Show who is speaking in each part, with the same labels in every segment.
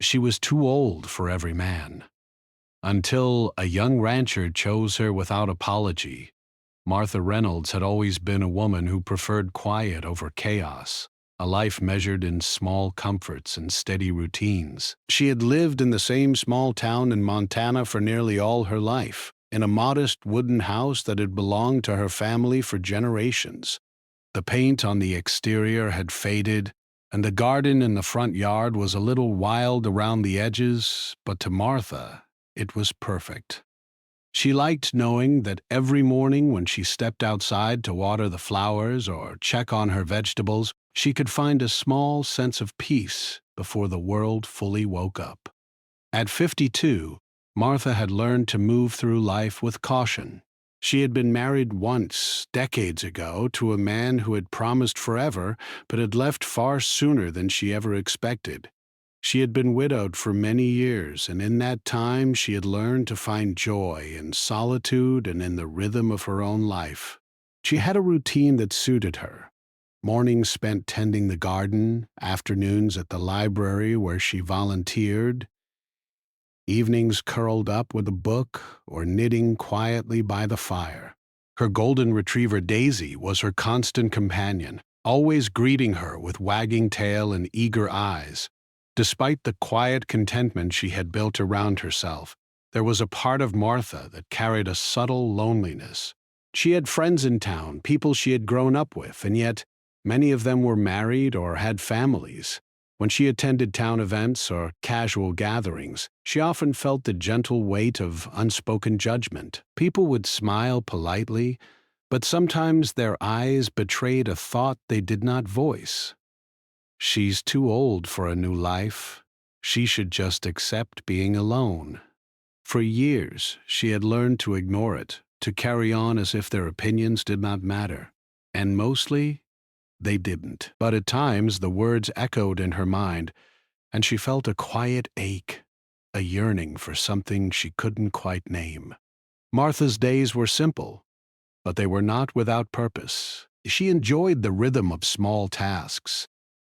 Speaker 1: She was too old for every man. Until a young rancher chose her without apology, Martha Reynolds had always been a woman who preferred quiet over chaos, a life measured in small comforts and steady routines. She had lived in the same small town in Montana for nearly all her life, in a modest wooden house that had belonged to her family for generations. The paint on the exterior had faded, and the garden in the front yard was a little wild around the edges, but to Martha, it was perfect. She liked knowing that every morning when she stepped outside to water the flowers or check on her vegetables, she could find a small sense of peace before the world fully woke up. At 52, Martha had learned to move through life with caution. She had been married once, decades ago, to a man who had promised forever, but had left far sooner than she ever expected. She had been widowed for many years, and in that time she had learned to find joy in solitude and in the rhythm of her own life. She had a routine that suited her. Mornings spent tending the garden, afternoons at the library where she volunteered, evenings curled up with a book or knitting quietly by the fire. Her golden retriever Daisy was her constant companion, always greeting her with wagging tail and eager eyes. Despite the quiet contentment she had built around herself, there was a part of Martha that carried a subtle loneliness. She had friends in town, people she had grown up with, and yet many of them were married or had families. When she attended town events or casual gatherings, she often felt the gentle weight of unspoken judgment. People would smile politely, but sometimes their eyes betrayed a thought they did not voice. She's too old for a new life. She should just accept being alone. For years, she had learned to ignore it, to carry on as if their opinions did not matter. And mostly, they didn't. But at times, the words echoed in her mind, and she felt a quiet ache, a yearning for something she couldn't quite name. Martha's days were simple, but they were not without purpose. She enjoyed the rhythm of small tasks.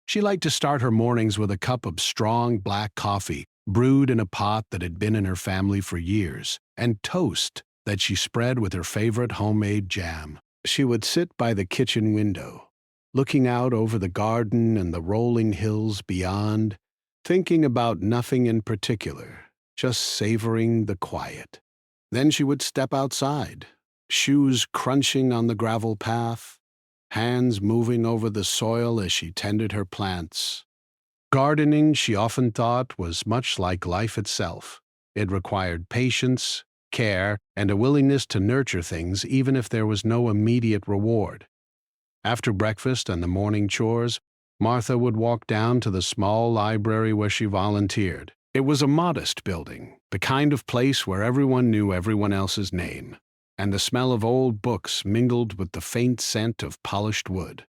Speaker 1: She liked to start her mornings with a cup of strong black coffee, brewed in a pot that had been in her family for years, and toast that she spread with her favorite homemade jam. She would sit by the kitchen window, looking out over the garden and the rolling hills beyond, thinking about nothing in particular, just savoring the quiet. Then she would step outside, shoes crunching on the gravel path, hands moving over the soil as she tended her plants. Gardening, she often thought, was much like life itself. It required patience, care, and a willingness to nurture things even if there was no immediate reward. After breakfast and the morning chores, Martha would walk down to the small library where she volunteered. It was a modest building, the kind of place where everyone knew everyone else's name, and the smell of old books mingled with the faint scent of polished wood.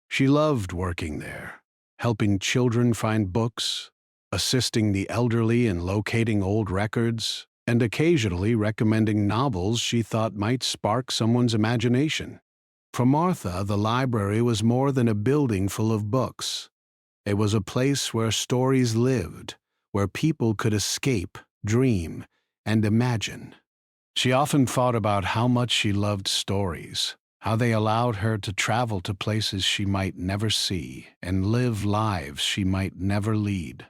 Speaker 1: She loved working there, helping children find books, assisting the elderly in locating old records, and occasionally recommending novels she thought might spark someone's imagination. For Martha, the library was more than a building full of books. It was a place where stories lived, where people could escape, dream, and imagine. She often thought about how much she loved stories, how they allowed her to travel to places she might never see and live lives she might never lead.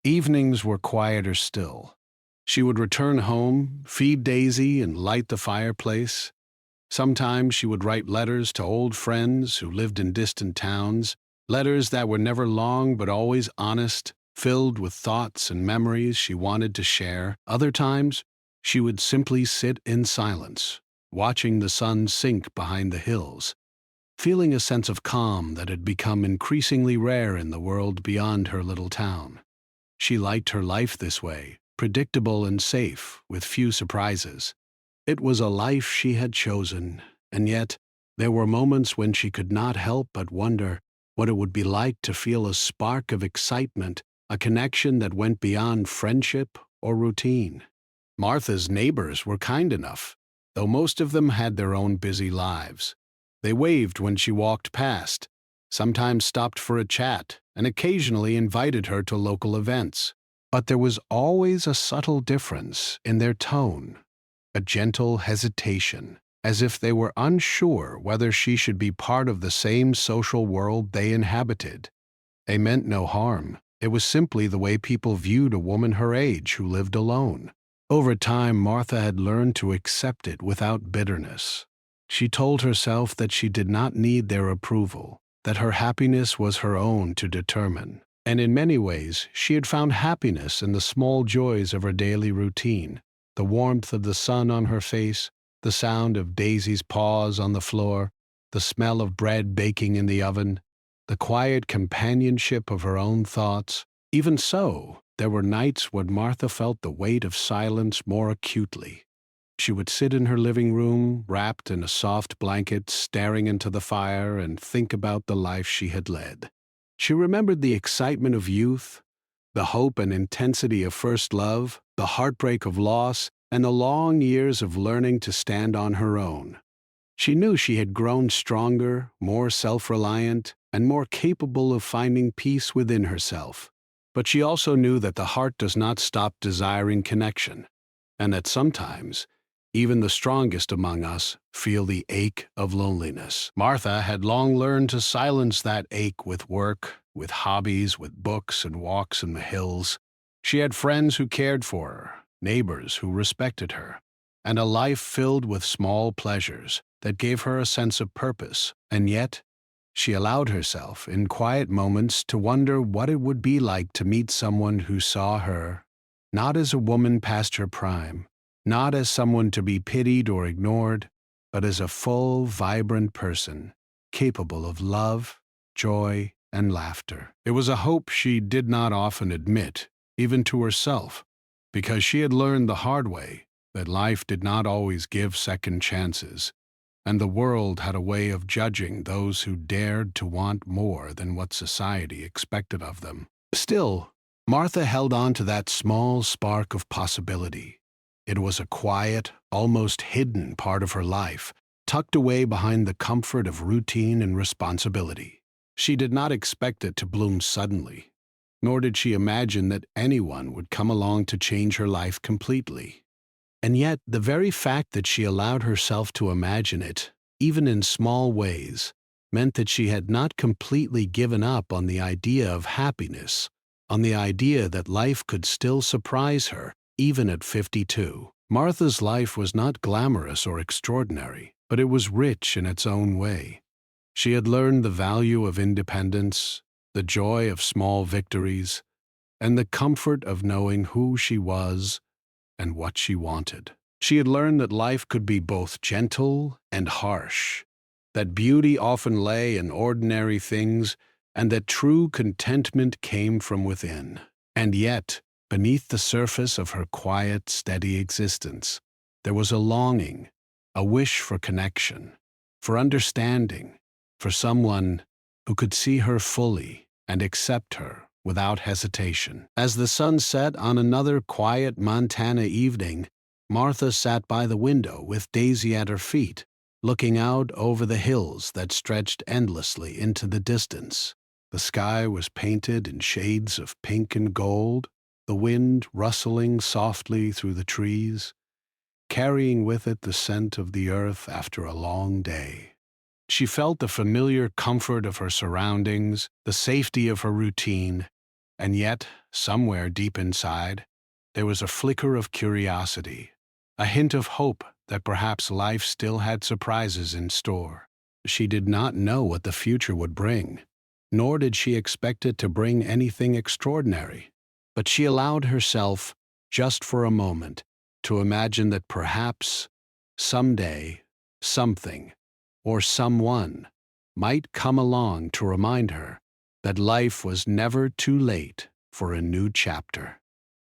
Speaker 1: Evenings were quieter still. She would return home, feed Daisy, and light the fireplace. Sometimes she would write letters to old friends who lived in distant towns, letters that were never long but always honest, filled with thoughts and memories she wanted to share. Other times, she would simply sit in silence, watching the sun sink behind the hills, feeling a sense of calm that had become increasingly rare in the world beyond her little town. She liked her life this way, predictable and safe, with few surprises. It was a life she had chosen, and yet there were moments when she could not help but wonder what it would be like to feel a spark of excitement, a connection that went beyond friendship or routine. Martha's neighbors were kind enough, though most of them had their own busy lives. They waved when she walked past, sometimes stopped for a chat, and occasionally invited her to local events. but there was always a subtle difference in their tone, a gentle hesitation, as if they were unsure whether she should be part of the same social world they inhabited. They meant no harm. It was simply the way people viewed a woman her age who lived alone. Over time, Martha had learned to accept it without bitterness. She told herself that she did not need their approval, that her happiness was her own to determine. And in many ways, she had found happiness in the small joys of her daily routine, the warmth of the sun on her face, the sound of Daisy's paws on the floor, the smell of bread baking in the oven, the quiet companionship of her own thoughts. Even so, there were nights when Martha felt the weight of silence more acutely. She would sit in her living room, wrapped in a soft blanket, staring into the fire, and think about the life she had led. She remembered the excitement of youth, the hope and intensity of first love, the heartbreak of loss, and the long years of learning to stand on her own. She knew she had grown stronger, more self-reliant, and more capable of finding peace within herself. But she also knew that the heart does not stop desiring connection, and that sometimes, even the strongest among us feel the ache of loneliness. Martha had long learned to silence that ache with work, with hobbies, with books and walks in the hills. She had friends who cared for her, neighbors who respected her, and a life filled with small pleasures that gave her a sense of purpose. And yet, she allowed herself, in quiet moments, to wonder what it would be like to meet someone who saw her, not as a woman past her prime, not as someone to be pitied or ignored, but as a full, vibrant person, capable of love, joy, and laughter. It was a hope she did not often admit, even to herself, because she had learned the hard way that life did not always give second chances, and the world had a way of judging those who dared to want more than what society expected of them. Still, Martha held on to that small spark of possibility. It was a quiet, almost hidden part of her life, tucked away behind the comfort of routine and responsibility. She did not expect it to bloom suddenly, nor did she imagine that anyone would come along to change her life completely. And yet, the very fact that she allowed herself to imagine it, even in small ways, meant that she had not completely given up on the idea of happiness, on the idea that life could still surprise her, even at 52. Martha's life was not glamorous or extraordinary, but it was rich in its own way. She had learned the value of independence, the joy of small victories, and the comfort of knowing who she was and what she wanted. She had learned that life could be both gentle and harsh, that beauty often lay in ordinary things, and that true contentment came from within. And yet, beneath the surface of her quiet, steady existence, there was a longing, a wish for connection, for understanding, for someone who could see her fully and accept her without hesitation. As the sun set on another quiet Montana evening, Martha sat by the window with Daisy at her feet, looking out over the hills that stretched endlessly into the distance. The sky was painted in shades of pink and gold, the wind rustling softly through the trees, carrying with it the scent of the earth after a long day. She felt the familiar comfort of her surroundings, the safety of her routine, and yet, somewhere deep inside, there was a flicker of curiosity, a hint of hope that perhaps life still had surprises in store. She did not know what the future would bring, nor did she expect it to bring anything extraordinary, but she allowed herself, just for a moment, to imagine that perhaps, someday, something, or someone, might come along to remind her that life was never too late for a new chapter.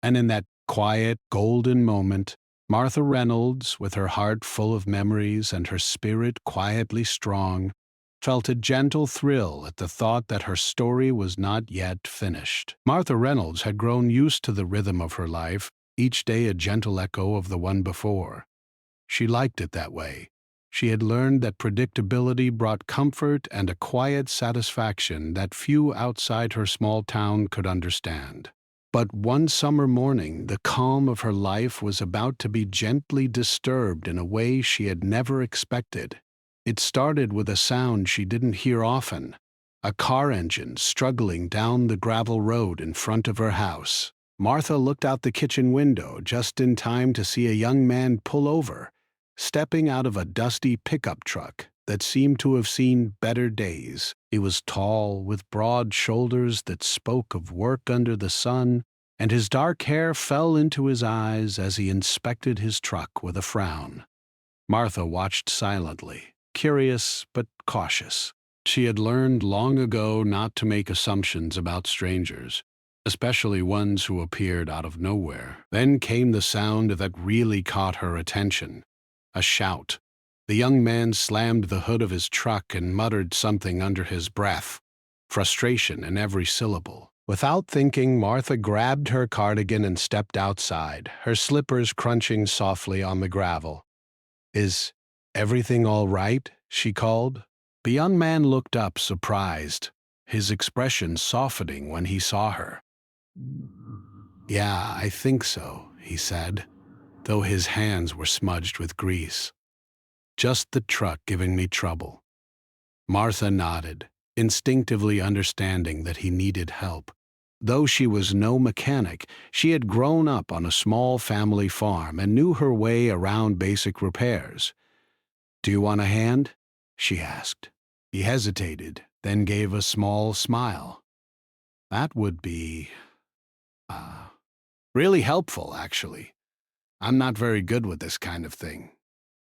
Speaker 1: And in that quiet, golden moment, Martha Reynolds, with her heart full of memories and her spirit quietly strong, felt a gentle thrill at the thought that her story was not yet finished. Martha Reynolds had grown used to the rhythm of her life, each day a gentle echo of the one before. She liked it that way. She had learned that predictability brought comfort and a quiet satisfaction that few outside her small town could understand. But one summer morning, the calm of her life was about to be gently disturbed in a way she had never expected. It started with a sound she didn't hear often, a car engine struggling down the gravel road in front of her house. Martha looked out the kitchen window just in time to see a young man pull over, stepping out of a dusty pickup truck that seemed to have seen better days. He was tall, with broad shoulders that spoke of work under the sun, and his dark hair fell into his eyes as he inspected his truck with a frown. Martha watched silently, curious but cautious. She had learned long ago not to make assumptions about strangers, especially ones who appeared out of nowhere. Then came the sound that really caught her attention, a shout. The young man slammed the hood of his truck and muttered something under his breath, frustration in every syllable. Without thinking, Martha grabbed her cardigan and stepped outside, her slippers crunching softly on the gravel. "Is everything all right?" she called. The young man looked up, surprised, his expression softening when he saw her. "Yeah, I think so," he said, though his hands were smudged with grease. "Just the truck giving me trouble." Martha nodded, instinctively understanding that he needed help. Though she was no mechanic, she had grown up on a small family farm and knew her way around basic repairs. "Do you want a hand?" she asked. He hesitated, then gave a small smile. "That would be, really helpful, actually. I'm not very good with this kind of thing."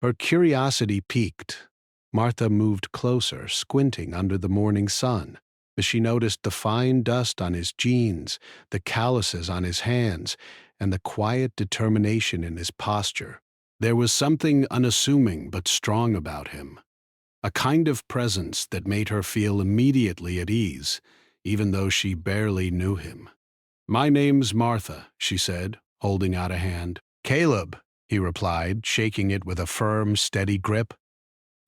Speaker 1: Her curiosity piqued. Martha moved closer, squinting under the morning sun, as she noticed the fine dust on his jeans, the calluses on his hands, and the quiet determination in his posture. There was something unassuming but strong about him, a kind of presence that made her feel immediately at ease, even though she barely knew him. "My name's Martha," she said, holding out a hand. "Caleb," he replied, shaking it with a firm, steady grip.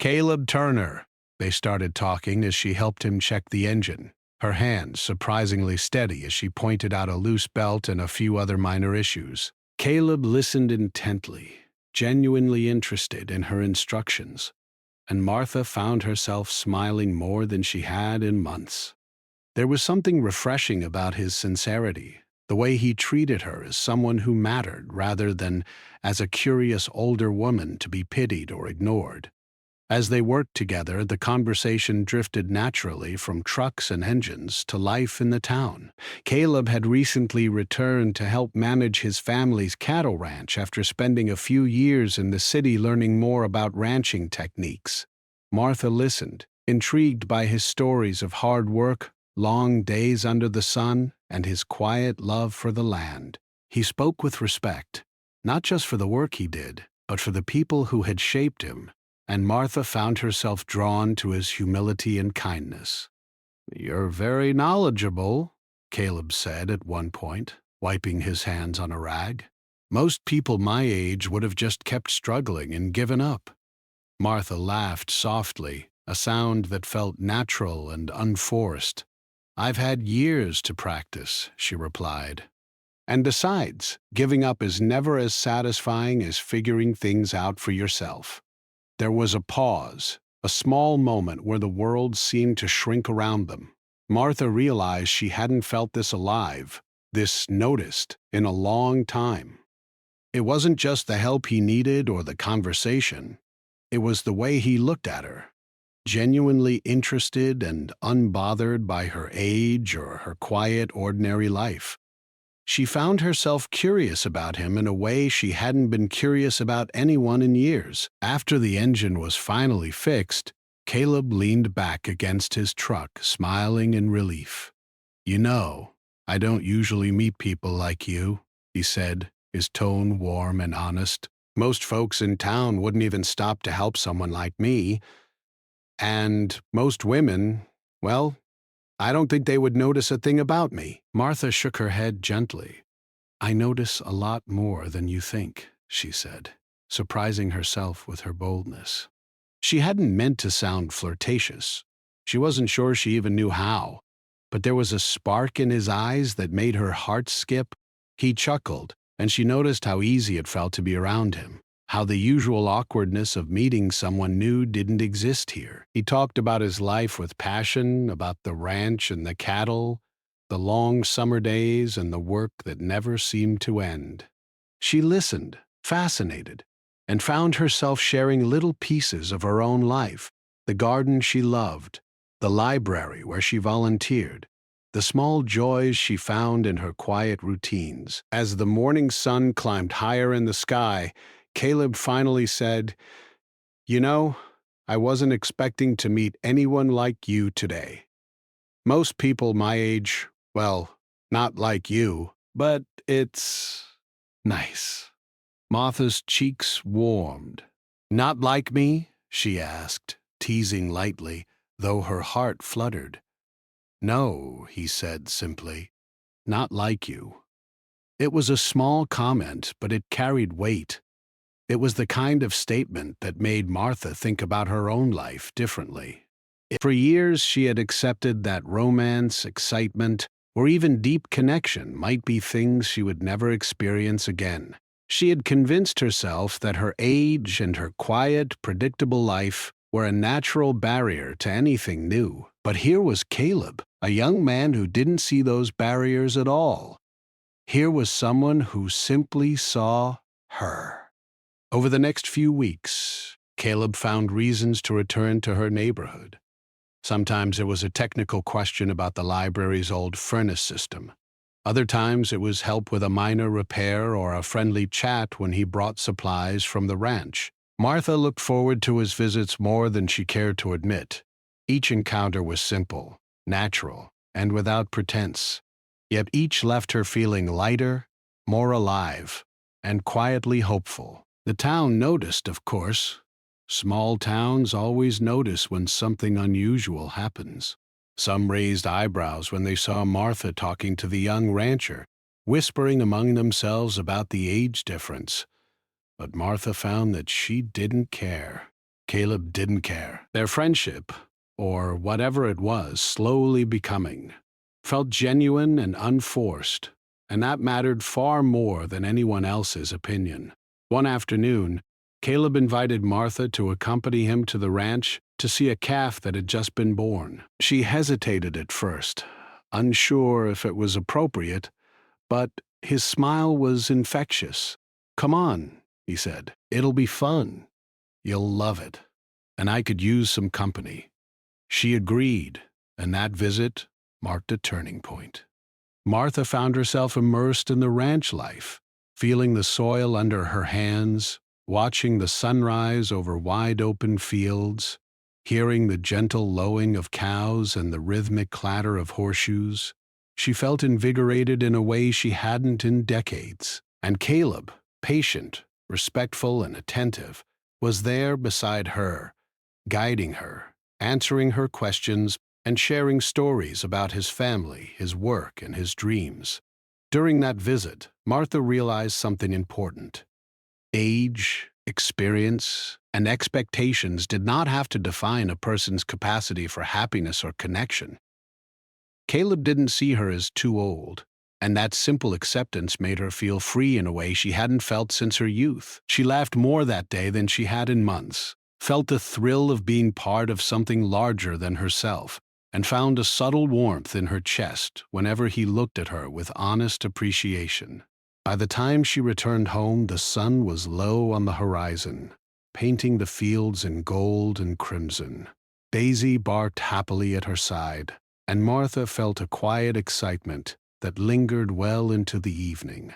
Speaker 1: "Caleb Turner." They started talking as she helped him check the engine, her hands surprisingly steady as she pointed out a loose belt and a few other minor issues. Caleb listened intently, genuinely interested in her instructions, and Martha found herself smiling more than she had in months. There was something refreshing about his sincerity, the way he treated her as someone who mattered rather than as a curious older woman to be pitied or ignored. As they worked together, the conversation drifted naturally from trucks and engines to life in the town. Caleb had recently returned to help manage his family's cattle ranch after spending a few years in the city learning more about ranching techniques. Martha listened, intrigued by his stories of hard work, long days under the sun, and his quiet love for the land. He spoke with respect, not just for the work he did, but for the people who had shaped him, and Martha found herself drawn to his humility and kindness. "You're very knowledgeable," Caleb said at one point, wiping his hands on a rag. "Most people my age would have just kept struggling and given up." Martha laughed softly, a sound that felt natural and unforced. "I've had years to practice," she replied. "And besides, giving up is never as satisfying as figuring things out for yourself." There was a pause, a small moment where the world seemed to shrink around them. Martha realized she hadn't felt this alive, this noticed, in a long time. It wasn't just the help he needed or the conversation. It was the way he looked at her, genuinely interested and unbothered by her age or her quiet, ordinary life. She found herself curious about him in a way she hadn't been curious about anyone in years. After the engine was finally fixed, Caleb leaned back against his truck, smiling in relief. "You know, I don't usually meet people like you," he said, his tone warm and honest. "Most folks in town wouldn't even stop to help someone like me. And most women, well, I don't think they would notice a thing about me." Martha shook her head gently. "I notice a lot more than you think," she said, surprising herself with her boldness. She hadn't meant to sound flirtatious. She wasn't sure she even knew how. but there was a spark in his eyes that made her heart skip. He chuckled, and she noticed how easy it felt to be around him, how the usual awkwardness of meeting someone new didn't exist here. He talked about his life with passion, about the ranch and the cattle, the long summer days and the work that never seemed to end. She listened, fascinated, and found herself sharing little pieces of her own life: the garden she loved, the library where she volunteered, the small joys she found in her quiet routines. As the morning sun climbed higher in the sky, Caleb finally said, "You know, I wasn't expecting to meet anyone like you today. Most people my age, well, not like you, but it's nice." Martha's cheeks warmed. "Not like me?" she asked, teasing lightly, though her heart fluttered. "No," he said simply, "not like you." It was a small comment, but it carried weight. It was the kind of statement that made Martha think about her own life differently. For years, she had accepted that romance, excitement, or even deep connection might be things she would never experience again. She had convinced herself that her age and her quiet, predictable life were a natural barrier to anything new. But here was Caleb, a young man who didn't see those barriers at all. Here was someone who simply saw her. Over the next few weeks, Caleb found reasons to return to her neighborhood. Sometimes it was a technical question about the library's old furnace system. Other times it was help with a minor repair or a friendly chat when he brought supplies from the ranch. Martha looked forward to his visits more than she cared to admit. Each encounter was simple, natural, and without pretense, yet each left her feeling lighter, more alive, and quietly hopeful. The town noticed, of course. Small towns always notice when something unusual happens. Some raised eyebrows when they saw Martha talking to the young rancher, whispering among themselves about the age difference. But Martha found that she didn't care. Caleb didn't care. Their friendship, or whatever it was slowly becoming, felt genuine and unforced, and that mattered far more than anyone else's opinion. One afternoon, Caleb invited Martha to accompany him to the ranch to see a calf that had just been born. She hesitated at first, unsure if it was appropriate, but his smile was infectious. "Come on," he said. "It'll be fun. You'll love it. And I could use some company." She agreed, and that visit marked a turning point. Martha found herself immersed in the ranch life, feeling the soil under her hands, watching the sunrise over wide-open fields, hearing the gentle lowing of cows and the rhythmic clatter of horseshoes. She felt invigorated in a way she hadn't in decades. And Caleb, patient, respectful, and attentive, was there beside her, guiding her, answering her questions, and sharing stories about his family, his work, and his dreams. During that visit, Martha realized something important. Age, experience, and expectations did not have to define a person's capacity for happiness or connection. Caleb didn't see her as too old, and that simple acceptance made her feel free in a way she hadn't felt since her youth. She laughed more that day than she had in months, felt the thrill of being part of something larger than herself, and found a subtle warmth in her chest whenever he looked at her with honest appreciation. By the time she returned home, the sun was low on the horizon, painting the fields in gold and crimson. Daisy barked happily at her side, and Martha felt a quiet excitement that lingered well into the evening.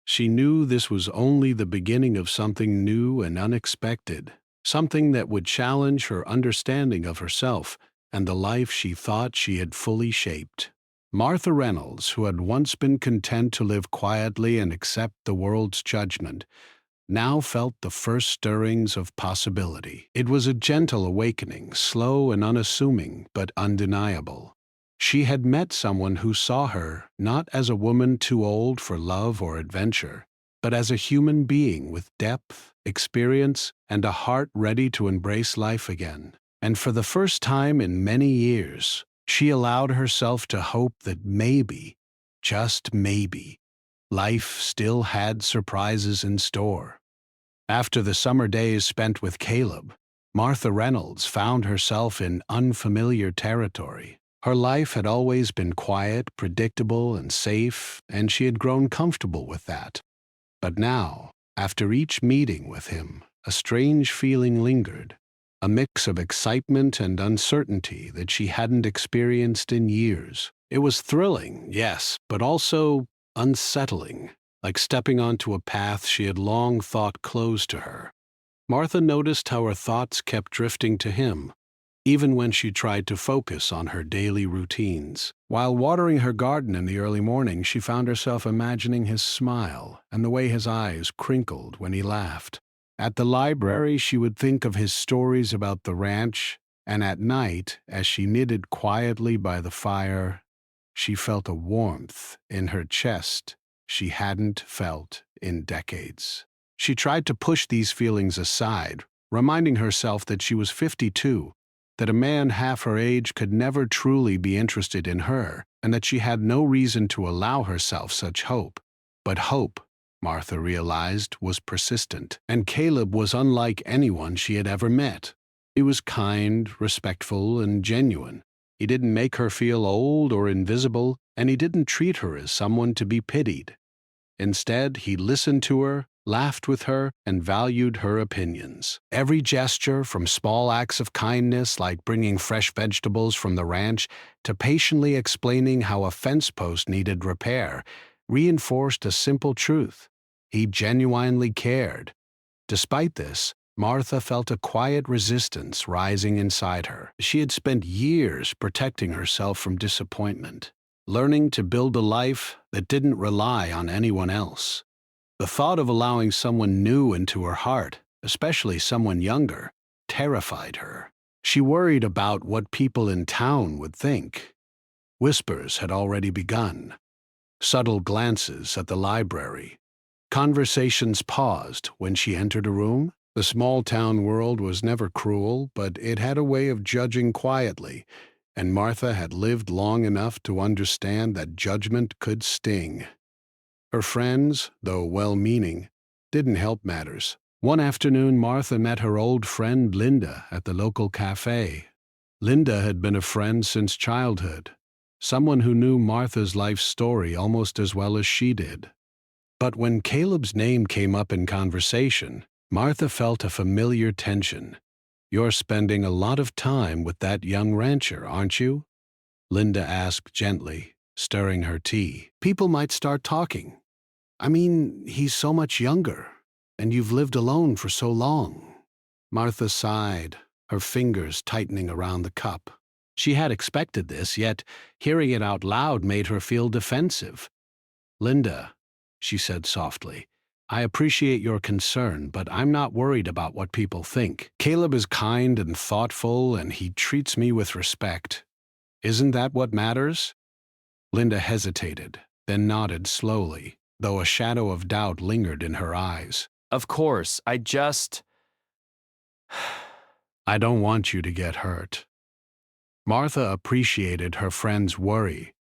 Speaker 1: She knew this was only the beginning of something new and unexpected, something that would challenge her understanding of herself and the life she thought she had fully shaped. Martha Reynolds, who had once been content to live quietly and accept the world's judgment, now felt the first stirrings of possibility. It was a gentle awakening, slow and unassuming, but undeniable. She had met someone who saw her not as a woman too old for love or adventure, but as a human being with depth, experience, and a heart ready to embrace life again. And for the first time in many years, She allowed herself to hope that maybe, just maybe, life still had surprises in store. After the summer days spent with Caleb, Martha Reynolds found herself in unfamiliar territory. Her life had always been quiet, predictable, and safe, and she had grown comfortable with that. But now, after each meeting with him, a strange feeling lingered, a mix of excitement and uncertainty that she hadn't experienced in years. It was thrilling, yes, but also unsettling, like stepping onto a path she had long thought closed to her. Martha noticed how her thoughts kept drifting to him, even when she tried to focus on her daily routines. While watering her garden in the early morning, she found herself imagining his smile and the way his eyes crinkled when he laughed. At the library, she would think of his stories about the ranch, and at night, as she knitted quietly by the fire, she felt a warmth in her chest she hadn't felt in decades. She tried to push these feelings aside, reminding herself that she was 52, that a man half her age could never truly be interested in her, and that she had no reason to allow herself such hope. But hope, Martha realized, was persistent, and Caleb was unlike anyone she had ever met. He was kind, respectful, and genuine. He didn't make her feel old or invisible, and he didn't treat her as someone to be pitied. Instead, he listened to her, laughed with her, and valued her opinions. Every gesture, from small acts of kindness like bringing fresh vegetables from the ranch to patiently explaining how a fence post needed repair, reinforced a simple truth: he genuinely cared. Despite this, Martha felt a quiet resistance rising inside her. She had spent years protecting herself from disappointment, learning to build a life that didn't rely on anyone else. The thought of allowing someone new into her heart, especially someone younger, terrified her. She worried about what people in town would think. Whispers had already begun. Subtle glances at the library. Conversations paused when she entered a room. The small-town world was never cruel, but it had a way of judging quietly, and Martha had lived long enough to understand that judgment could sting. Her friends, though well-meaning, didn't help matters. One afternoon, Martha met her old friend Linda at the local cafe. Linda had been a friend since childhood, someone who knew Martha's life story almost as well as she did. But when Caleb's name came up in conversation, Martha felt a familiar tension. "You're spending a lot of time with that young rancher, aren't you?" Linda asked gently, stirring her tea. "People might start talking. I mean, he's so much younger, and you've lived alone for so long." Martha sighed, her fingers tightening around the cup. She had expected this, yet hearing it out loud made her feel defensive. "Linda," she said softly, "I appreciate your concern, but I'm not worried about what people think. Caleb is kind and thoughtful, and he treats me with respect. Isn't that what matters?" Linda hesitated, then nodded slowly, though a shadow of doubt lingered in her eyes.
Speaker 2: Of course,
Speaker 1: "I don't want you to get hurt." Martha appreciated her friend's worry,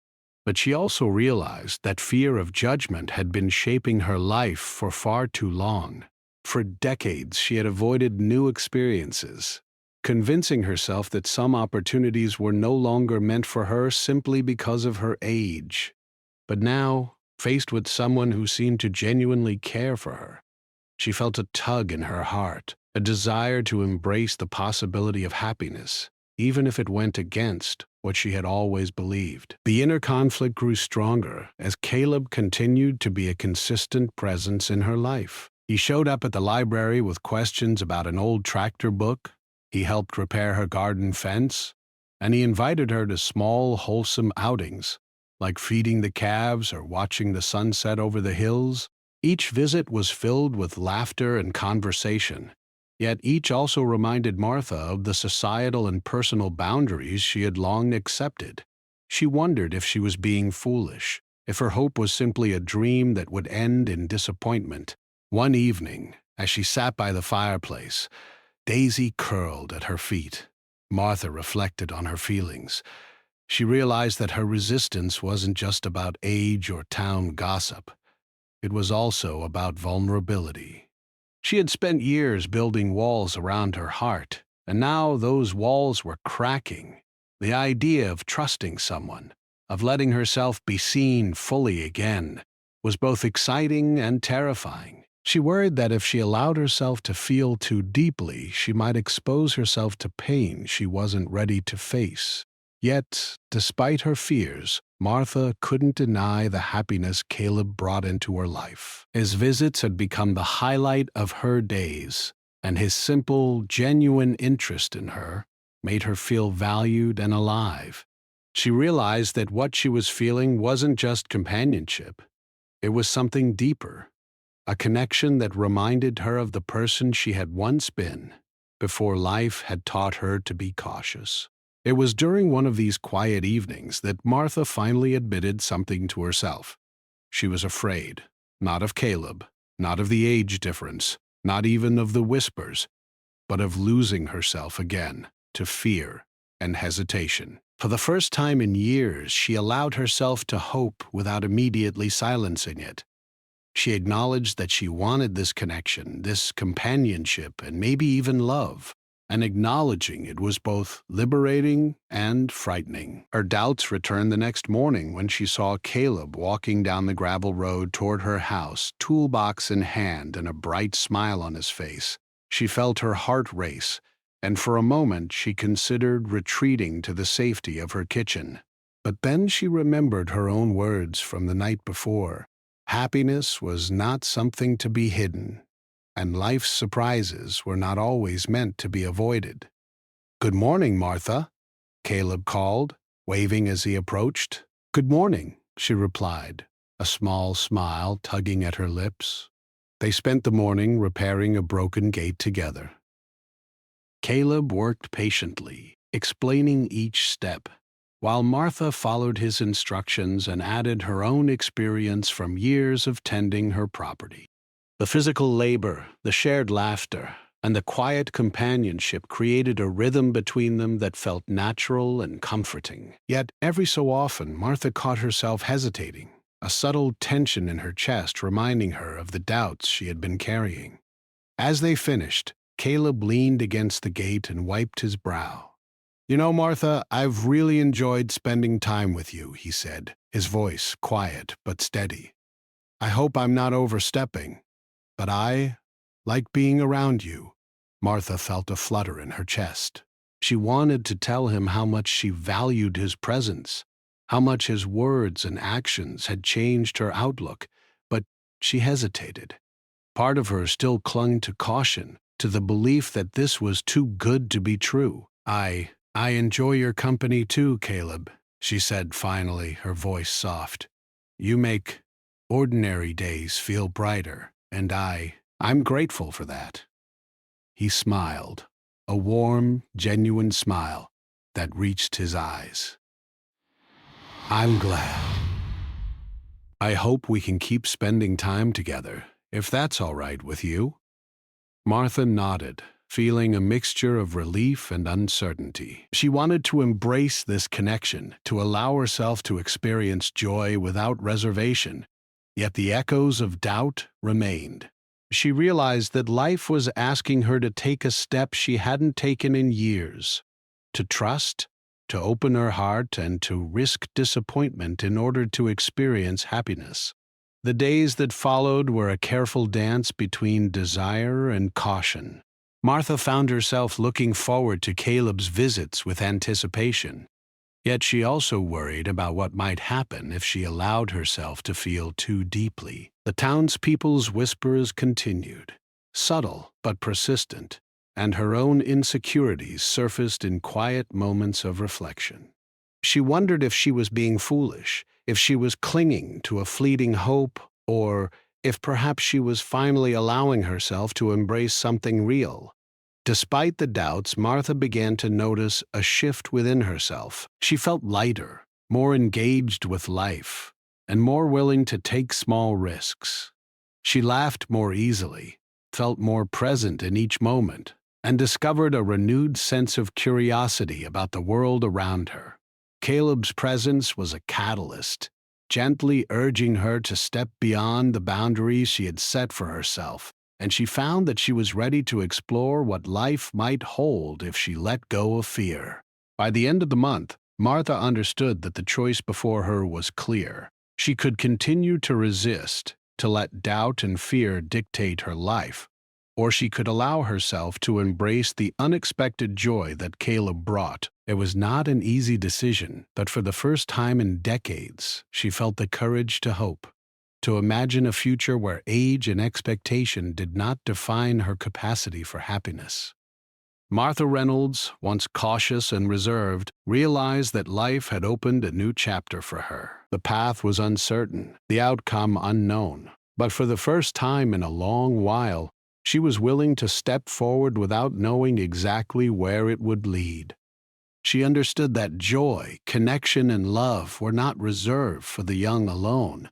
Speaker 1: but she also realized that fear of judgment had been shaping her life for far too long. For decades, she had avoided new experiences, convincing herself that some opportunities were no longer meant for her simply because of her age. But now, faced with someone who seemed to genuinely care for her, she felt a tug in her heart, a desire to embrace the possibility of happiness, even if it went against what she had always believed. The inner conflict grew stronger as Caleb continued to be a consistent presence in her life. He showed up at the library with questions about an old tractor book, he helped repair her garden fence, and he invited her to small, wholesome outings, like feeding the calves or watching the sunset over the hills. Each visit was filled with laughter and conversation, yet each also reminded Martha of the societal and personal boundaries she had long accepted. She wondered if she was being foolish, if her hope was simply a dream that would end in disappointment. One evening, as she sat by the fireplace, Daisy curled at her feet. Martha reflected on her feelings. She realized that her resistance wasn't just about age or town gossip. It was also about vulnerability. She had spent years building walls around her heart, and now those walls were cracking. The idea of trusting someone, of letting herself be seen fully again, was both exciting and terrifying. She worried that if she allowed herself to feel too deeply, she might expose herself to pain she wasn't ready to face. Yet, despite her fears, Martha couldn't deny the happiness Caleb brought into her life. His visits had become the highlight of her days, and his simple, genuine interest in her made her feel valued and alive. She realized that what she was feeling wasn't just companionship. It was something deeper, a connection that reminded her of the person she had once been, before life had taught her to be cautious. It was during one of these quiet evenings that Martha finally admitted something to herself. She was afraid, not of Caleb, not of the age difference, not even of the whispers, but of losing herself again to fear and hesitation. For the first time in years, she allowed herself to hope without immediately silencing it. She acknowledged that she wanted this connection, this companionship, and maybe even love. And acknowledging it was both liberating and frightening. Her doubts returned the next morning when she saw Caleb walking down the gravel road toward her house, toolbox in hand and a bright smile on his face. She felt her heart race, and for a moment she considered retreating to the safety of her kitchen. But then she remembered her own words from the night before. Happiness was not something to be hidden, and life's surprises were not always meant to be avoided. "Good morning, Martha," Caleb called, waving as he approached. "Good morning," she replied, a small smile tugging at her lips. They spent the morning repairing a broken gate together. Caleb worked patiently, explaining each step, while Martha followed his instructions and added her own experience from years of tending her property. The physical labor, the shared laughter, and the quiet companionship created a rhythm between them that felt natural and comforting. Yet every so often, Martha caught herself hesitating, a subtle tension in her chest reminding her of the doubts she had been carrying. As they finished, Caleb leaned against the gate and wiped his brow. "You know, Martha, I've really enjoyed spending time with you," he said, his voice quiet but steady. "I hope I'm not overstepping, but I like being around you." Martha felt a flutter in her chest. She wanted to tell him how much she valued his presence, how much his words and actions had changed her outlook, but she hesitated. Part of her still clung to caution, to the belief that this was too good to be true. I enjoy your company too, Caleb," she said finally, her voice soft. "You make ordinary days feel brighter, and I'm grateful for that." He smiled, a warm, genuine smile that reached his eyes. "I'm glad. I hope we can keep spending time together, if that's all right with you." Martha nodded, feeling a mixture of relief and uncertainty. She wanted to embrace this connection, to allow herself to experience joy without reservation, yet the echoes of doubt remained. She realized that life was asking her to take a step she hadn't taken in years, to trust, to open her heart, and to risk disappointment in order to experience happiness. The days that followed were a careful dance between desire and caution. Martha found herself looking forward to Caleb's visits with anticipation. Yet she also worried about what might happen if she allowed herself to feel too deeply. The townspeople's whispers continued, subtle but persistent, and her own insecurities surfaced in quiet moments of reflection. She wondered if she was being foolish, if she was clinging to a fleeting hope, or if perhaps she was finally allowing herself to embrace something real. Despite the doubts, Martha began to notice a shift within herself. She felt lighter, more engaged with life, and more willing to take small risks. She laughed more easily, felt more present in each moment, and discovered a renewed sense of curiosity about the world around her. Caleb's presence was a catalyst, gently urging her to step beyond the boundaries she had set for herself, and she found that she was ready to explore what life might hold if she let go of fear. By the end of the month, Martha understood that the choice before her was clear. She could continue to resist, to let doubt and fear dictate her life, or she could allow herself to embrace the unexpected joy that Caleb brought. It was not an easy decision, but for the first time in decades, she felt the courage to hope, to imagine a future where age and expectation did not define her capacity for happiness. Martha Reynolds, once cautious and reserved, realized that life had opened a new chapter for her. The path was uncertain, the outcome unknown, but for the first time in a long while, she was willing to step forward without knowing exactly where it would lead. She understood that joy, connection, and love were not reserved for the young alone,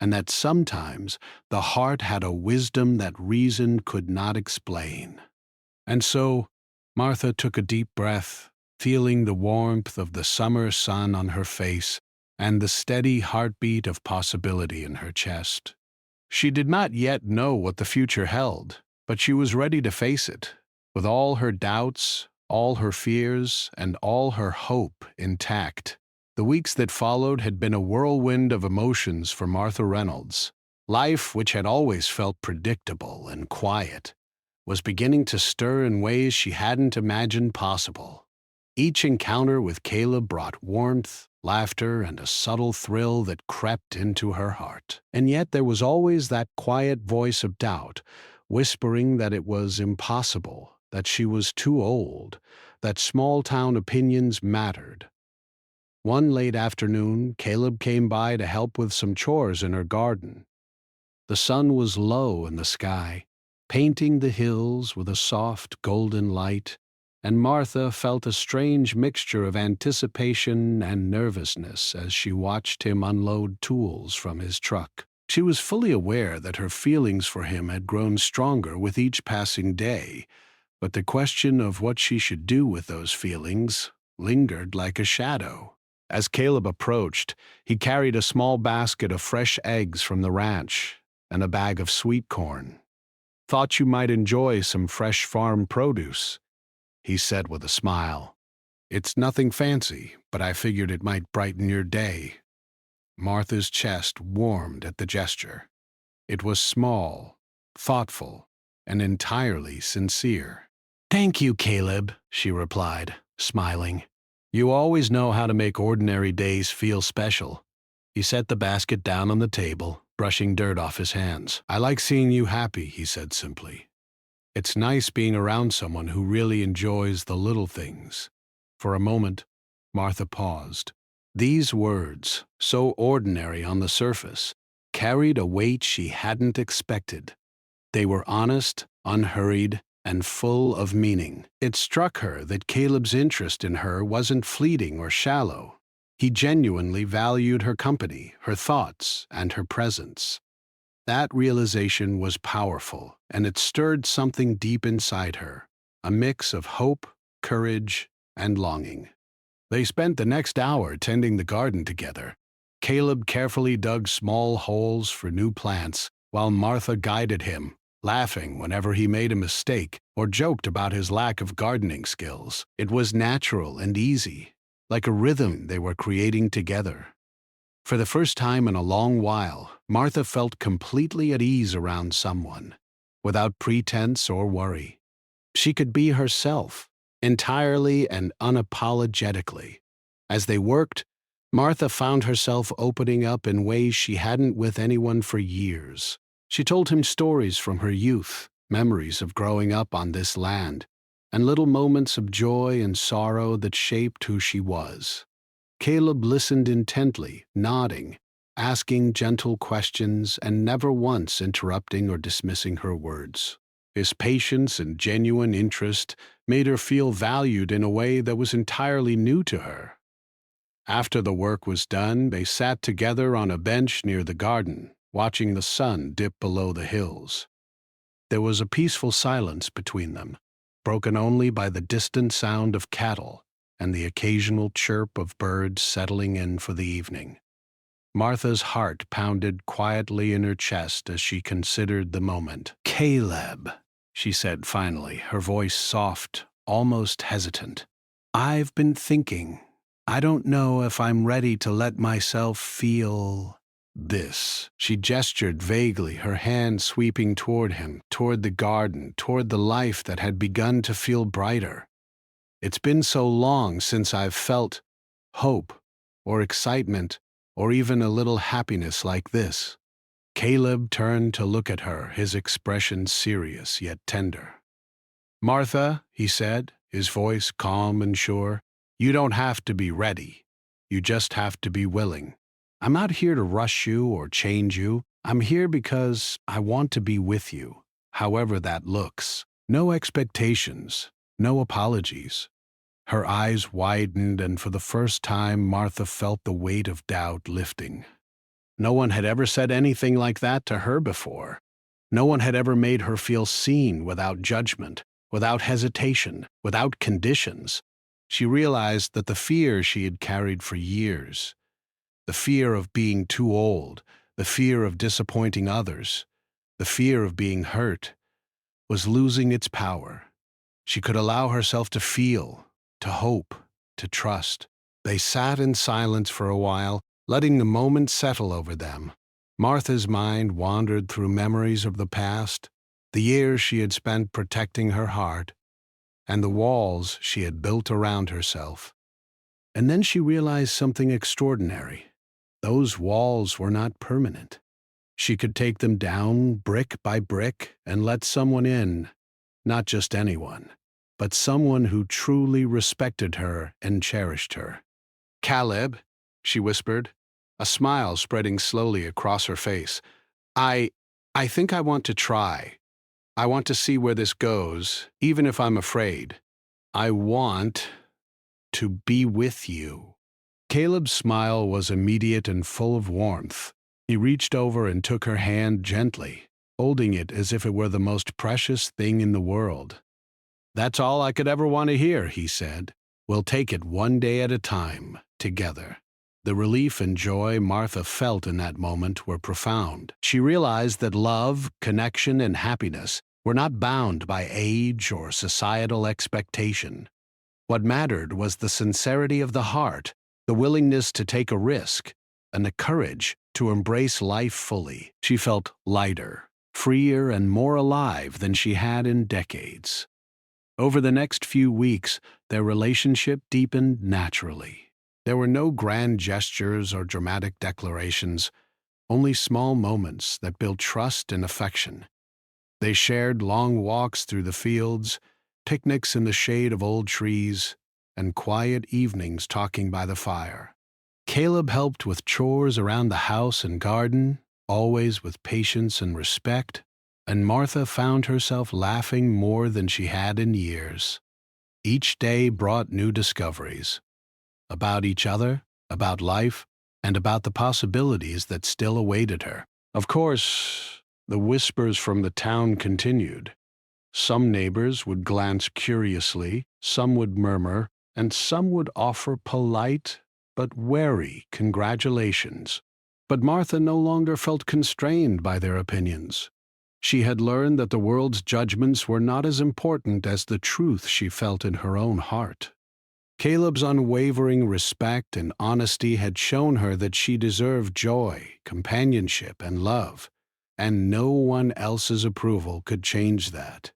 Speaker 1: and that sometimes the heart had a wisdom that reason could not explain. And so, Martha took a deep breath, feeling the warmth of the summer sun on her face and the steady heartbeat of possibility in her chest. She did not yet know what the future held, but she was ready to face it, with all her doubts, all her fears, and all her hope intact. The weeks that followed had been a whirlwind of emotions for Martha Reynolds. Life, which had always felt predictable and quiet, was beginning to stir in ways she hadn't imagined possible. Each encounter with Caleb brought warmth, laughter, and a subtle thrill that crept into her heart. And yet there was always that quiet voice of doubt, whispering that it was impossible, that she was too old, that small-town opinions mattered. One late afternoon, Caleb came by to help with some chores in her garden. The sun was low in the sky, painting the hills with a soft golden light, and Martha felt a strange mixture of anticipation and nervousness as she watched him unload tools from his truck. She was fully aware that her feelings for him had grown stronger with each passing day, but the question of what she should do with those feelings lingered like a shadow. As Caleb approached, he carried a small basket of fresh eggs from the ranch and a bag of sweet corn. "Thought you might enjoy some fresh farm produce," he said with a smile. "It's nothing fancy, but I figured it might brighten your day." Martha's chest warmed at the gesture. It was small, thoughtful, and entirely sincere. "Thank you, Caleb," she replied, smiling. "You always know how to make ordinary days feel special." He set the basket down on the table, brushing dirt off his hands. "I like seeing you happy," he said simply. "It's nice being around someone who really enjoys the little things." For a moment, Martha paused. These words, so ordinary on the surface, carried a weight she hadn't expected. They were honest, unhurried, and full of meaning. It struck her that Caleb's interest in her wasn't fleeting or shallow. He genuinely valued her company, her thoughts, and her presence. That realization was powerful, and it stirred something deep inside her, a mix of hope, courage, and longing. They spent the next hour tending the garden together. Caleb carefully dug small holes for new plants, while Martha guided him, laughing whenever he made a mistake or joked about his lack of gardening skills. It was natural and easy, like a rhythm they were creating together. For the first time in a long while, Martha felt completely at ease around someone, without pretense or worry. She could be herself, entirely and unapologetically. As they worked, Martha found herself opening up in ways she hadn't with anyone for years. She told him stories from her youth, memories of growing up on this land, and little moments of joy and sorrow that shaped who she was. Caleb listened intently, nodding, asking gentle questions, and never once interrupting or dismissing her words. His patience and genuine interest made her feel valued in a way that was entirely new to her. After the work was done, they sat together on a bench near the garden, watching the sun dip below the hills. There was a peaceful silence between them, broken only by the distant sound of cattle and the occasional chirp of birds settling in for the evening. Martha's heart pounded quietly in her chest as she considered the moment. "Caleb," she said finally, her voice soft, almost hesitant. "I've been thinking. I don't know if I'm ready to let myself feel this." She gestured vaguely, her hand sweeping toward him, toward the garden, toward the life that had begun to feel brighter. "It's been so long since I've felt hope or excitement or even a little happiness like this." Caleb turned to look at her, his expression serious yet tender. "Martha," he said, his voice calm and sure, "you don't have to be ready. You just have to be willing. I'm not here to rush you or change you. I'm here because I want to be with you, however that looks. No expectations, no apologies." Her eyes widened, and for the first time Martha felt the weight of doubt lifting. No one had ever said anything like that to her before. No one had ever made her feel seen without judgment, without hesitation, without conditions. She realized that the fear she had carried for years, the fear of being too old, the fear of disappointing others, the fear of being hurt, was losing its power. She could allow herself to feel, to hope, to trust. They sat in silence for a while, letting the moment settle over them. Martha's mind wandered through memories of the past, the years she had spent protecting her heart, and the walls she had built around herself. And then she realized something extraordinary. Those walls were not permanent. She could take them down brick by brick and let someone in, not just anyone, but someone who truly respected her and cherished her. "Caleb," she whispered, a smile spreading slowly across her face. I think I want to try. I want to see where this goes, even if I'm afraid. I want to be with you." Caleb's smile was immediate and full of warmth. He reached over and took her hand gently, holding it as if it were the most precious thing in the world. "That's all I could ever want to hear," he said. "We'll take it one day at a time, together." The relief and joy Martha felt in that moment were profound. She realized that love, connection, and happiness were not bound by age or societal expectation. What mattered was the sincerity of the heart, the willingness to take a risk, and the courage to embrace life fully. She felt lighter, freer, and more alive than she had in decades. Over the next few weeks, their relationship deepened naturally. There were no grand gestures or dramatic declarations, only small moments that built trust and affection. They shared long walks through the fields, picnics in the shade of old trees, and quiet evenings talking by the fire. Caleb helped with chores around the house and garden, always with patience and respect, and Martha found herself laughing more than she had in years. Each day brought new discoveries about each other, about life, and about the possibilities that still awaited her. Of course, the whispers from the town continued. Some neighbors would glance curiously, some would murmur, and some would offer polite but wary congratulations. But Martha no longer felt constrained by their opinions. She had learned that the world's judgments were not as important as the truth she felt in her own heart. Caleb's unwavering respect and honesty had shown her that she deserved joy, companionship, and love, and no one else's approval could change that.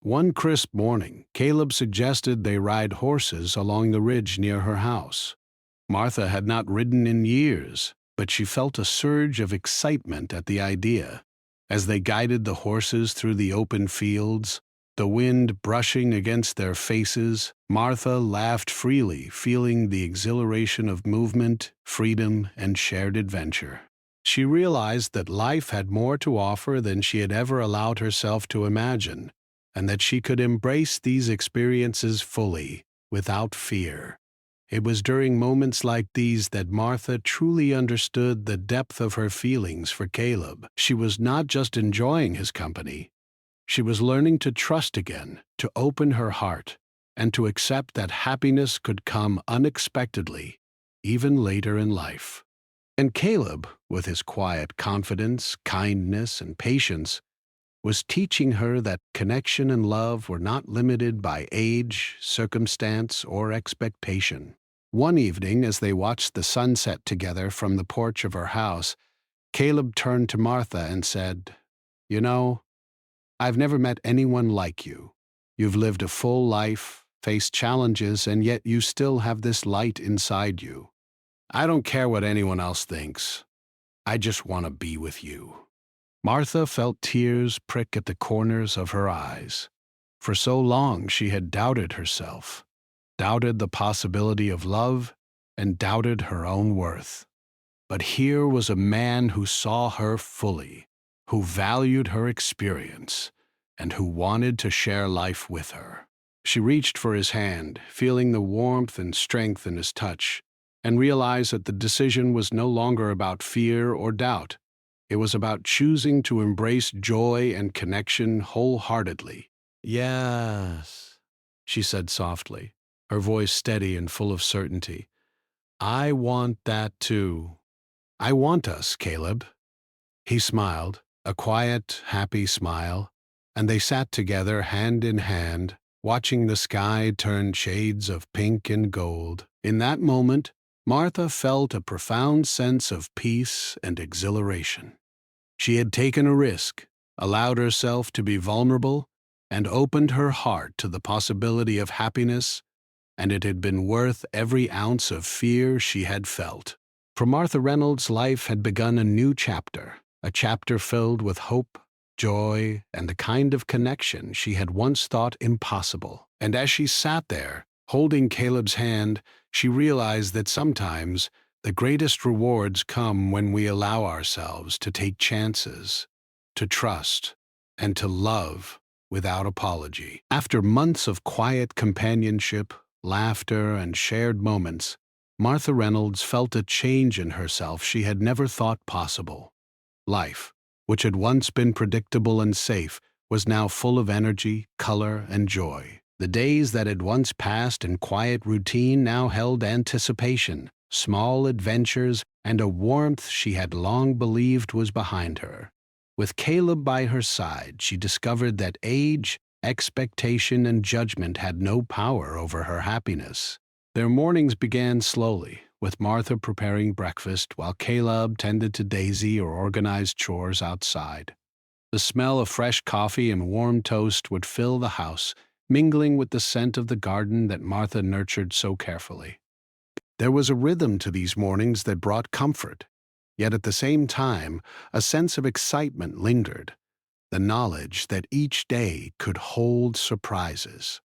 Speaker 1: One crisp morning, Caleb suggested they ride horses along the ridge near her house. Martha had not ridden in years, but she felt a surge of excitement at the idea. As they guided the horses through the open fields, the wind brushing against their faces, Martha laughed freely, feeling the exhilaration of movement, freedom, and shared adventure. She realized that life had more to offer than she had ever allowed herself to imagine, and that she could embrace these experiences fully, without fear. It was during moments like these that Martha truly understood the depth of her feelings for Caleb. She was not just enjoying his company. She was learning to trust again, to open her heart, and to accept that happiness could come unexpectedly, even later in life. And Caleb, with his quiet confidence, kindness, and patience, was teaching her that connection and love were not limited by age, circumstance, or expectation. One evening, as they watched the sunset together from the porch of her house, Caleb turned to Martha and said, "You know, I've never met anyone like you. You've lived a full life, faced challenges, and yet you still have this light inside you. I don't care what anyone else thinks. I just want to be with you." Martha felt tears prick at the corners of her eyes. For so long she had doubted herself, doubted the possibility of love, and doubted her own worth. But here was a man who saw her fully, who valued her experience, and who wanted to share life with her. She reached for his hand, feeling the warmth and strength in his touch, and realized that the decision was no longer about fear or doubt. It was about choosing to embrace joy and connection wholeheartedly. "Yes," she said softly, her voice steady and full of certainty. "I want that too. I want us, Caleb." He smiled, a quiet, happy smile, and they sat together hand in hand, watching the sky turn shades of pink and gold. In that moment, Martha felt a profound sense of peace and exhilaration. She had taken a risk, allowed herself to be vulnerable, and opened her heart to the possibility of happiness, and it had been worth every ounce of fear she had felt. For Martha Reynolds, life had begun a new chapter, a chapter filled with hope, joy, and the kind of connection she had once thought impossible. And as she sat there, holding Caleb's hand, she realized that sometimes the greatest rewards come when we allow ourselves to take chances, to trust, and to love without apology. After months of quiet companionship, laughter, and shared moments, Martha Reynolds felt a change in herself she had never thought possible. Life, which had once been predictable and safe, was now full of energy, color, and joy. The days that had once passed in quiet routine now held anticipation, small adventures, and a warmth she had long believed was behind her. With Caleb by her side, she discovered that age, expectation, and judgment had no power over her happiness. Their mornings began slowly, with Martha preparing breakfast while Caleb tended to Daisy or organized chores outside. The smell of fresh coffee and warm toast would fill the house, mingling with the scent of the garden that Martha nurtured so carefully. There was a rhythm to these mornings that brought comfort, yet at the same time, a sense of excitement lingered, the knowledge that each day could hold surprises.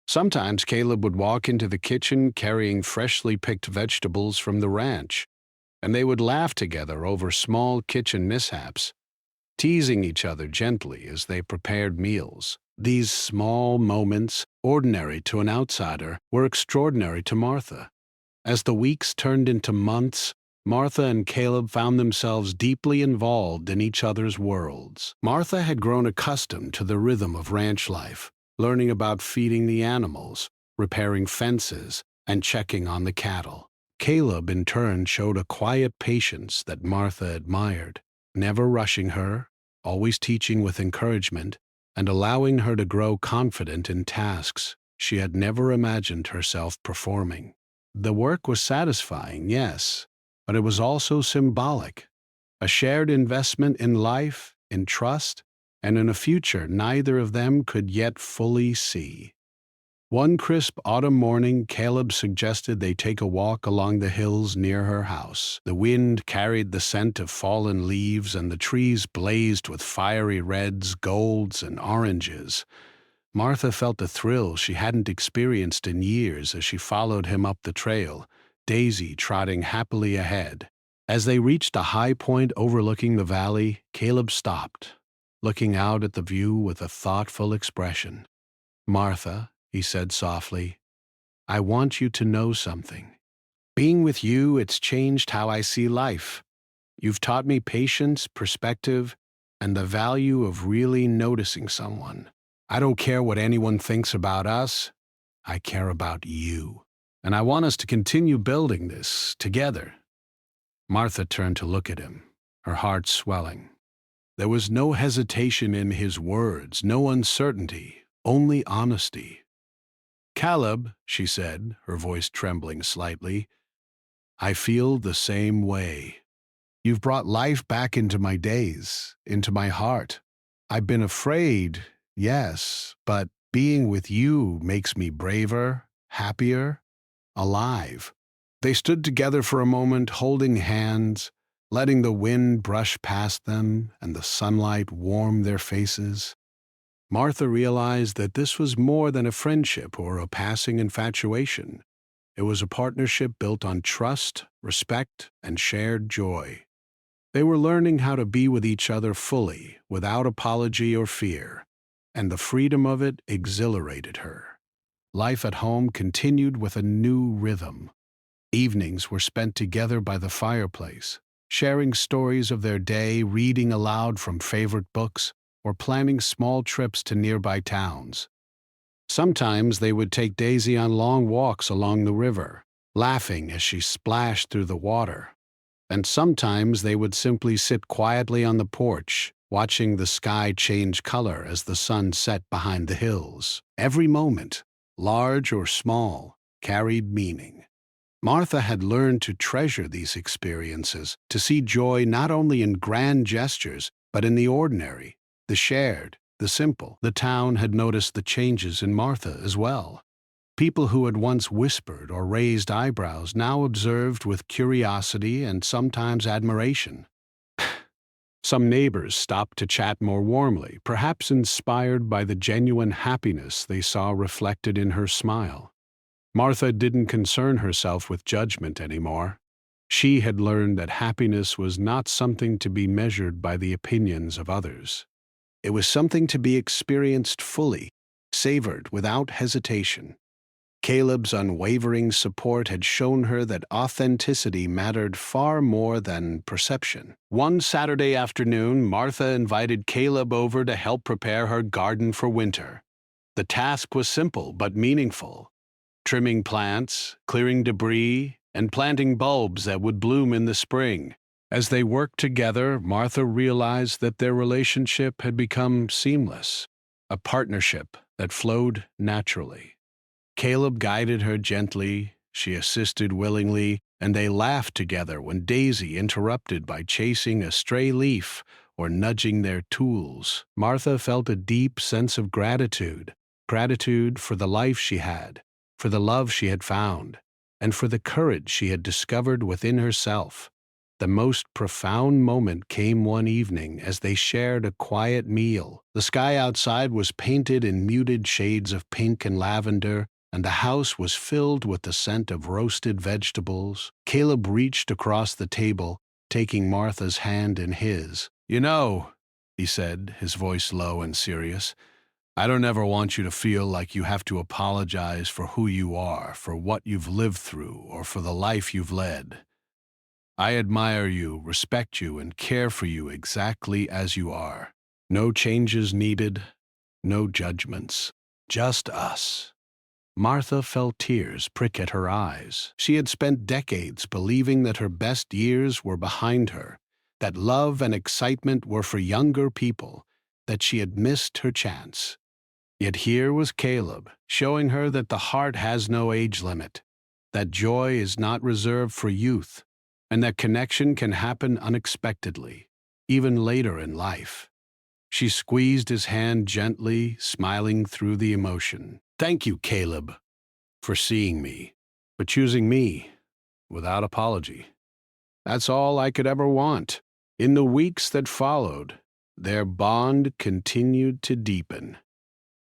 Speaker 1: Sometimes Caleb would walk into the kitchen carrying freshly picked vegetables from the ranch, and they would laugh together over small kitchen mishaps, teasing each other gently as they prepared meals. These small moments, ordinary to an outsider, were extraordinary to Martha. As the weeks turned into months, Martha and Caleb found themselves deeply involved in each other's worlds. Martha had grown accustomed to the rhythm of ranch life, learning about feeding the animals, repairing fences, and checking on the cattle. Caleb, in turn, showed a quiet patience that Martha admired, never rushing her, always teaching with encouragement, and allowing her to grow confident in tasks she had never imagined herself performing. The work was satisfying, yes, but it was also symbolic, a shared investment in life, in trust, and in a future neither of them could yet fully see. One crisp autumn morning, Caleb suggested they take a walk along the hills near her house. The wind carried the scent of fallen leaves, and the trees blazed with fiery reds, golds, and oranges. Martha felt a thrill she hadn't experienced in years as she followed him up the trail, Daisy trotting happily ahead. As they reached a high point overlooking the valley, Caleb stopped, looking out at the view with a thoughtful expression. "Martha," he said softly, "I want you to know something. Being with you, it's changed how I see life. You've taught me patience, perspective, and the value of really noticing someone. I don't care what anyone thinks about us. I care about you. And I want us to continue building this together." Martha turned to look at him, her heart swelling. There was no hesitation in his words, no uncertainty, only honesty. "Caleb," she said, her voice trembling slightly, "I feel the same way. You've brought life back into my days, into my heart. I've been afraid, yes, but being with you makes me braver, happier, alive." They stood together for a moment, holding hands, letting the wind brush past them and the sunlight warm their faces. Martha realized that this was more than a friendship or a passing infatuation. It was a partnership built on trust, respect, and shared joy. They were learning how to be with each other fully, without apology or fear, and the freedom of it exhilarated her. Life at home continued with a new rhythm. Evenings were spent together by the fireplace, sharing stories of their day, reading aloud from favorite books, or planning small trips to nearby towns. Sometimes they would take Daisy on long walks along the river, laughing as she splashed through the water. And sometimes they would simply sit quietly on the porch, watching the sky change color as the sun set behind the hills. Every moment, large or small, carried meaning. Martha had learned to treasure these experiences, to see joy not only in grand gestures, but in the ordinary, the shared, the simple. The town had noticed the changes in Martha as well. People who had once whispered or raised eyebrows now observed with curiosity and sometimes admiration. Some neighbors stopped to chat more warmly, perhaps inspired by the genuine happiness they saw reflected in her smile. Martha didn't concern herself with judgment anymore. She had learned that happiness was not something to be measured by the opinions of others. It was something to be experienced fully, savored without hesitation. Caleb's unwavering support had shown her that authenticity mattered far more than perception. One Saturday afternoon, Martha invited Caleb over to help prepare her garden for winter. The task was simple but meaningful: trimming plants, clearing debris, and planting bulbs that would bloom in the spring. As they worked together, Martha realized that their relationship had become seamless, a partnership that flowed naturally. Caleb guided her gently, she assisted willingly, and they laughed together when Daisy interrupted by chasing a stray leaf or nudging their tools. Martha felt a deep sense of gratitude for the life she had, for the love she had found, and for the courage she had discovered within herself. The most profound moment came one evening as they shared a quiet meal. The sky outside was painted in muted shades of pink and lavender, and the house was filled with the scent of roasted vegetables. Caleb reached across the table, taking Martha's hand in his. "You know," he said, his voice low and serious, "I don't ever want you to feel like you have to apologize for who you are, for what you've lived through, or for the life you've led. I admire you, respect you, and care for you exactly as you are. No changes needed, no judgments, just us." Martha felt tears prick at her eyes. She had spent decades believing that her best years were behind her, that love and excitement were for younger people, that she had missed her chance. Yet here was Caleb, showing her that the heart has no age limit, that joy is not reserved for youth, and that connection can happen unexpectedly, even later in life. She squeezed his hand gently, smiling through the emotion. "Thank you, Caleb, for seeing me, for choosing me, without apology. That's all I could ever want." In the weeks that followed, their bond continued to deepen.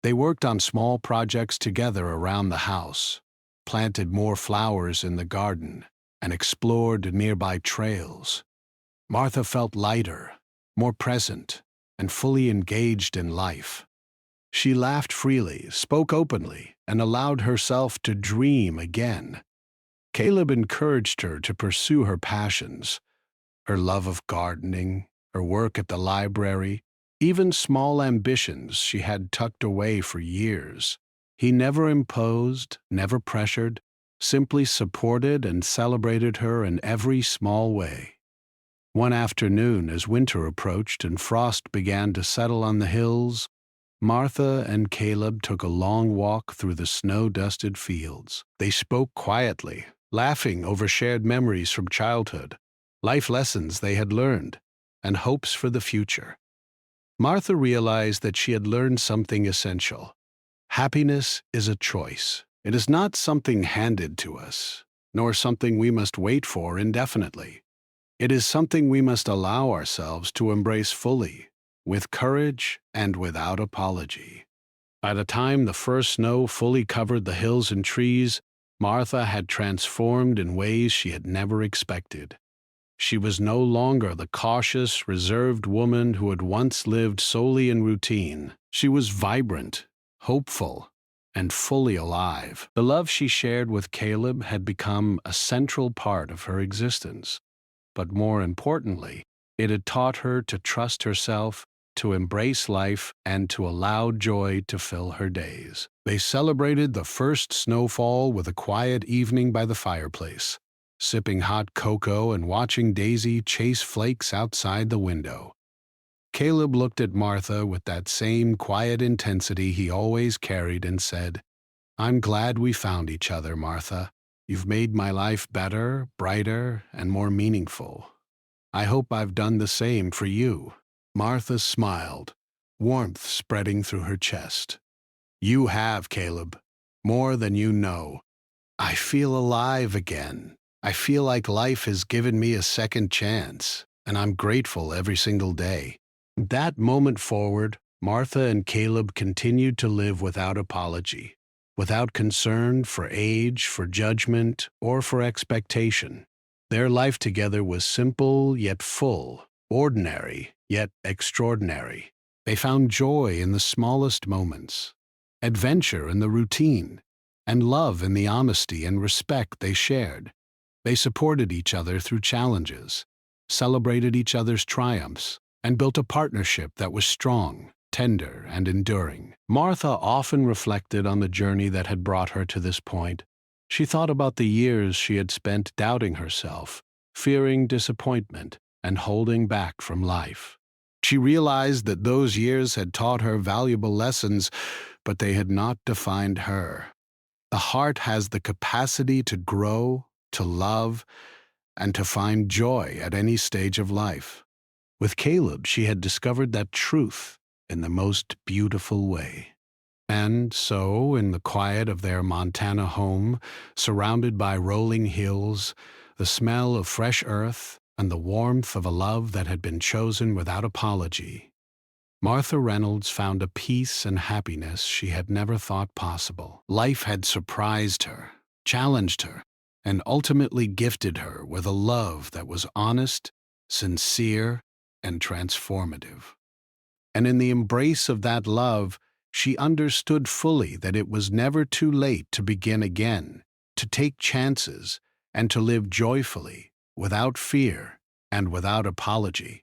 Speaker 1: They worked on small projects together around the house, planted more flowers in the garden, and explored nearby trails. Martha felt lighter, more present, and fully engaged in life. She laughed freely, spoke openly, and allowed herself to dream again. Caleb encouraged her to pursue her passions, her love of gardening, her work at the library, even small ambitions she had tucked away for years. He never imposed, never pressured, simply supported and celebrated her in every small way. One afternoon, as winter approached and frost began to settle on the hills, Martha and Caleb took a long walk through the snow-dusted fields. They spoke quietly, laughing over shared memories from childhood, life lessons they had learned, and hopes for the future. Martha realized that she had learned something essential. Happiness is a choice. It is not something handed to us, nor something we must wait for indefinitely. It is something we must allow ourselves to embrace fully, with courage and without apology. By the time the first snow fully covered the hills and trees, Martha had transformed in ways she had never expected. She was no longer the cautious, reserved woman who had once lived solely in routine. She was vibrant, hopeful, and fully alive. The love she shared with Caleb had become a central part of her existence. But more importantly, it had taught her to trust herself, to embrace life, and to allow joy to fill her days. They celebrated the first snowfall with a quiet evening by the fireplace, sipping hot cocoa and watching Daisy chase flakes outside the window. Caleb looked at Martha with that same quiet intensity he always carried and said, "I'm glad we found each other, Martha. You've made my life better, brighter, and more meaningful. I hope I've done the same for you." Martha smiled, warmth spreading through her chest. "You have, Caleb, more than you know. I feel alive again. I feel like life has given me a second chance, and I'm grateful every single day." That moment forward, Martha and Caleb continued to live without apology, without concern for age, for judgment, or for expectation. Their life together was simple yet full, ordinary yet extraordinary. They found joy in the smallest moments, adventure in the routine, and love in the honesty and respect they shared. They supported each other through challenges, celebrated each other's triumphs, and built a partnership that was strong, tender, and enduring. Martha often reflected on the journey that had brought her to this point. She thought about the years she had spent doubting herself, fearing disappointment, and holding back from life. She realized that those years had taught her valuable lessons, but they had not defined her. The heart has the capacity to grow, to love, and to find joy at any stage of life. With Caleb, she had discovered that truth in the most beautiful way. And so, in the quiet of their Montana home, surrounded by rolling hills, the smell of fresh earth, and the warmth of a love that had been chosen without apology, Martha Reynolds found a peace and happiness she had never thought possible. Life had surprised her, challenged her, and ultimately gifted her with a love that was honest, sincere, and transformative. And in the embrace of that love, she understood fully that it was never too late to begin again, to take chances, and to live joyfully, without fear and without apology.